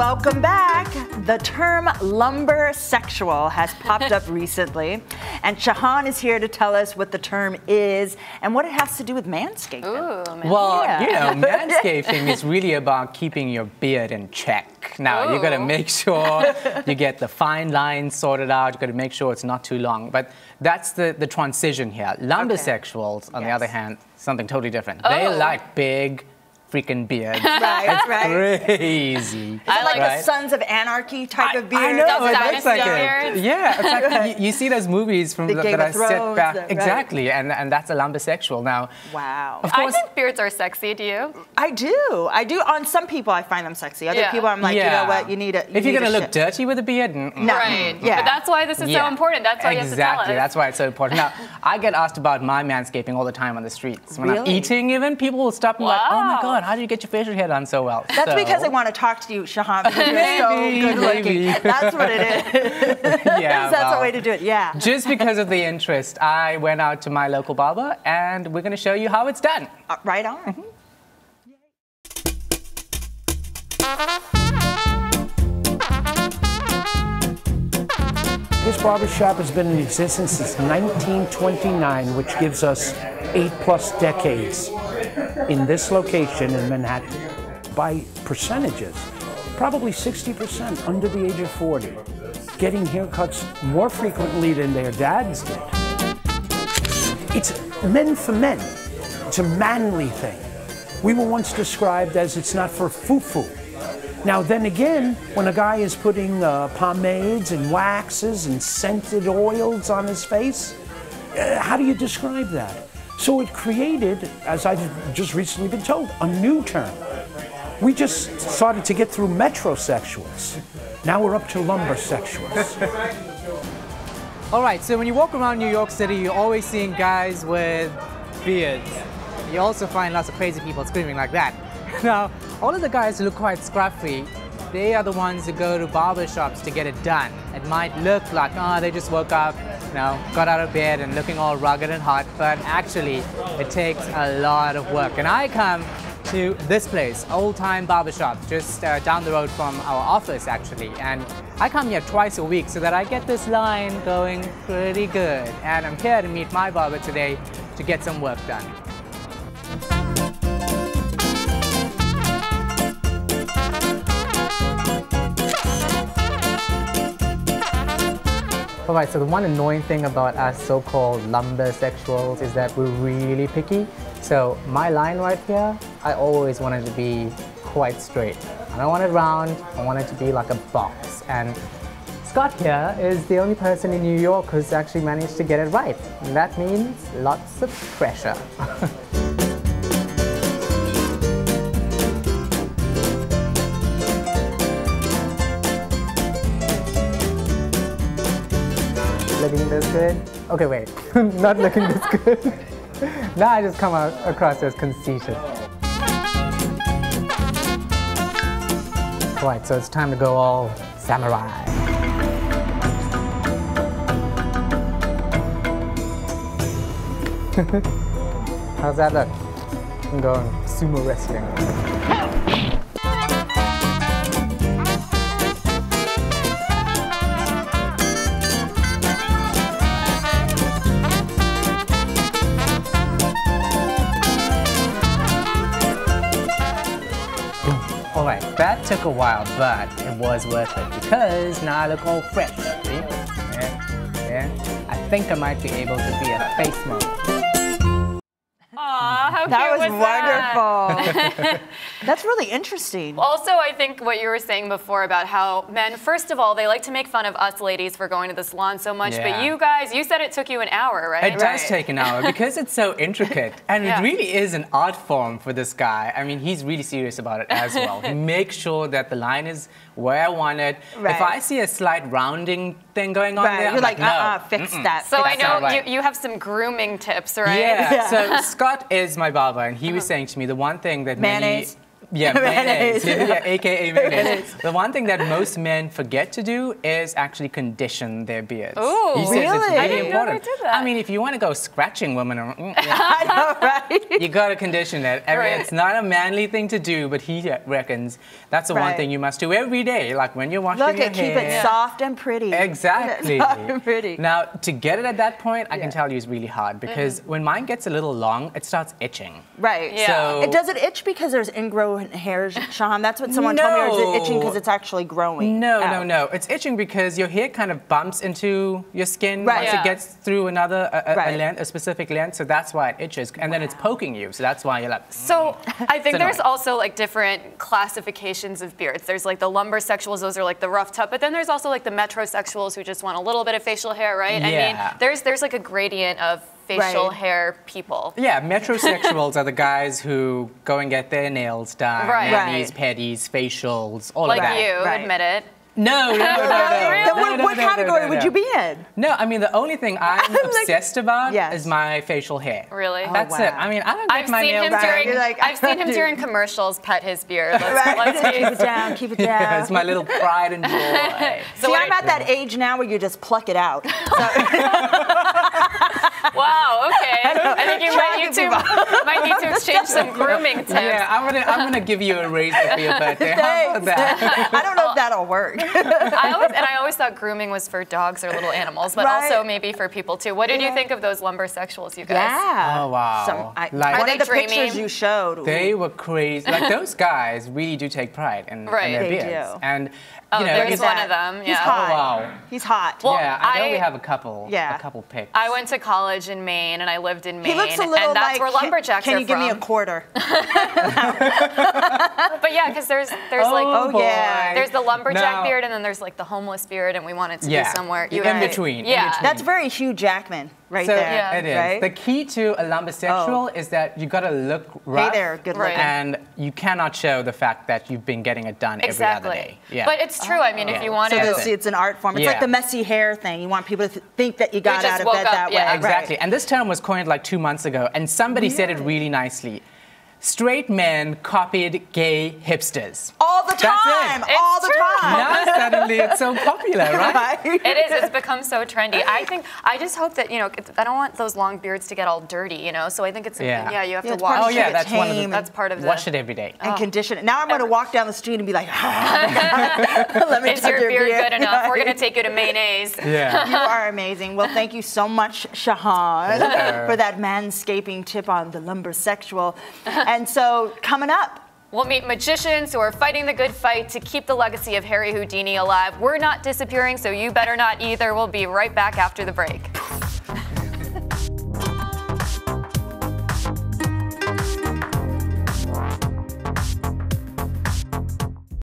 welcome back. The term lumbersexual has popped up recently, and Shahan is here to tell us what the term is and what it has to do with manscaping. Ooh, well, you know, manscaping is really about keeping your beard in check. Now, you got to make sure you get the fine lines sorted out. You got to make sure it's not too long. But that's the transition here. Lumbersexuals, on the other hand, something totally different. They like big freaking beards. Right, Crazy. Is it like the Sons of Anarchy type of beard? I know, it looks like it. Yeah, it's like you see those movies from that I sit back. Exactly, and that's a lumbersexual. Now, wow. Of course, I think beards are sexy. Do you? I do. On some people, I find them sexy. Other people, I'm like, you know what, you need a. If you're gonna look dirty with a beard, no. Right. But that's why this is so important. That's why you have to tell us. Exactly. That's why it's so important. Now, I get asked about my manscaping all the time on the streets. When I'm eating, even people will stop and like, oh my God, how do you get your facial hair done so well? That's because they want to talk to you, Shahan, because you're so good looking. That's what it is. That's the way to do it, Just because of the interest, I went out to my local barber, and we're going to show you how it's done. Right on. This barbershop has been in existence since 1929, which gives us 8+ decades in this location in Manhattan. By percentages, probably 60% under the age of 40, getting haircuts more frequently than their dads did. It's men for men. It's a manly thing. We were once described as it's not for foo-foo. Now then again, when a guy is putting pomades and waxes and scented oils on his face, how do you describe that? So it created, as I've just recently been told, a new term. We just started to get through metrosexuals. Now we're up to lumbersexuals. All right, so when you walk around New York City, you're always seeing guys with beards. You also find lots of crazy people screaming like that. Now, all of the guys who look quite scruffy, they are the ones who go to barbershops to get it done. It might look like, they just woke up, got out of bed and looking all rugged and hot, but actually, it takes a lot of work. And I come to this place, Old Time Barbershop, just down the road from our office actually, and I come here twice a week so that I get this line going pretty good, and I'm here to meet my barber today to get some work done. Alright, so the one annoying thing about us so-called lumbersexuals is that we're really picky. So my line right here, I always want it to be quite straight. I don't want it round, I want it to be like a box. And Scott here is the only person in New York who's actually managed to get it right. And that means lots of pressure. Looking this good? Okay, wait, not looking this good. Now I just come across as conceited. Right, so it's time to go all samurai. How's that look? I'm going sumo wrestling. Alright, that took a while, but it was worth it because now I look all fresh. See? Yeah. I think I might be able to be a face model. Aw, how that cute was wonderful. That? That's really interesting. Also, I think what you were saying before about how men, first of all, they like to make fun of us ladies for going to the salon so much, but you guys, you said it took you an hour, right? It does take an hour because it's so intricate, and it really is an art form for this guy. I mean, he's really serious about it as well. He makes sure that the line is where I want it. If I see a slight rounding thing going on there, you're like, no, fix that. So I know you have some grooming tips, right? Yeah. So Scott is my barber, and he was saying to me the one thing that mayonnaise. Yeah, mayonnaise. Yeah, AKA mayonnaise. The one thing that most men forget to do is actually condition their beards. Ooh, he says it's really? really I didn't know they important. did that. I mean, if you want to go scratching women, I know, right? you gotta condition it. I mean, Right. it's not a manly thing to do, but he reckons that's the one Right. thing you must do every day, like when you're washing Look, your at keep hair. it soft and pretty. Exactly. Soft and pretty. Now, to get it at that point, I can Yeah. tell you is really hard because when mine gets a little long, it starts itching. Right. Yeah. So Does it itch because there's ingrown hairs, Sean? That's what someone told me. Or is it itching because it's actually growing? No, out? no. It's itching because your hair kind of bumps into your skin Right. once Yeah. it gets through another Right. a specific length. So that's why it itches, and then it's poking you. So that's why you're like. So I think It's there's annoying. also like different classifications of beards. There's like the lumbersexuals, those are like the rough top, but then there's also like the metrosexuals who just want a little bit of facial hair, right? I mean, Yeah. there's like a gradient of facial Right. hair people. Yeah, metrosexuals are the guys who go and get their nails done, Right. manis, pedis, facials, all Like of that. you, Right. admit it. No, no, no, no. Then what category would you be in? No, I mean the only thing I'm obsessed about Yes. is my facial hair. Really? Oh, That's wow. it. I mean, I don't get I've my seen nails him done. during You're like, I've seen him dude. during commercials pet his beard. Let's Right. Keep be it down. Keep it down. Yeah, it's my little pride and joy. So See, what I'm at that age now where you just pluck it out. Wow, okay. I think you might need to exchange some grooming tips. Yeah, I'm gonna give you a raise for your birthday. How about Thanks. that? I don't know if that'll work. I always thought grooming was for dogs or little animals, but Right. also maybe for people too. What did you Yeah. think of those lumbersexuals, you guys? Yeah. Oh, wow. Like- one Are of they the dreamy? pictures you showed. They were crazy. Like those guys really do take pride in Right. their They beards. do. And Oh, you know, there's it's- one of them. He's Yeah. hot. Oh, wow. He's hot. Well, yeah, I know I- we have a couple. Yeah. A couple pics. I went to college in Maine and I lived in Maine. He looks a little and that's like. where lumberjacks can are you give from. me a quarter? But yeah, because there's like Oh, yeah. there's the lumberjack Now- beard and then there's like the homeless beard, and we want it to Yeah. be somewhere In right. between. Yeah. In between. That's very Hugh Jackman right So there. Yeah. it is. Right? The key to a lumbersexual is that you gotta look rough. there, good Right. looking. And you cannot show the fact that you've been getting it done every other day. Exactly. Yeah. But it's true. I mean, if you want So to. That's it. it's an art form. It's Yeah. like the messy hair thing. You want people to think that you got just out of woke bed up, that yeah. way. Exactly. Right. And this term was coined like 2 months ago, and somebody said it really nicely. Straight men copied gay hipsters. All the That's time. it. All the It's true. time. Now suddenly it's so popular, right? It is. It's become so trendy. I just hope that, I don't want those long beards to get all dirty, So I think it's, Yeah. you have Yeah, to it's part of wash the Oh yeah, it. that's one of the. tame. That's part of the. Wash it every day. And condition it. Now I'm going to walk down the street and be like, let me Is touch your beard good enough? We're Right. going to take you to mayonnaise. Yeah. You are amazing. Well, thank you so much, Shahan, for that manscaping tip on the lumbersexual. And so, coming up, We'll meet magicians who are fighting the good fight to keep the legacy of Harry Houdini alive. We're not disappearing, so you better not either. We'll be right back after the break.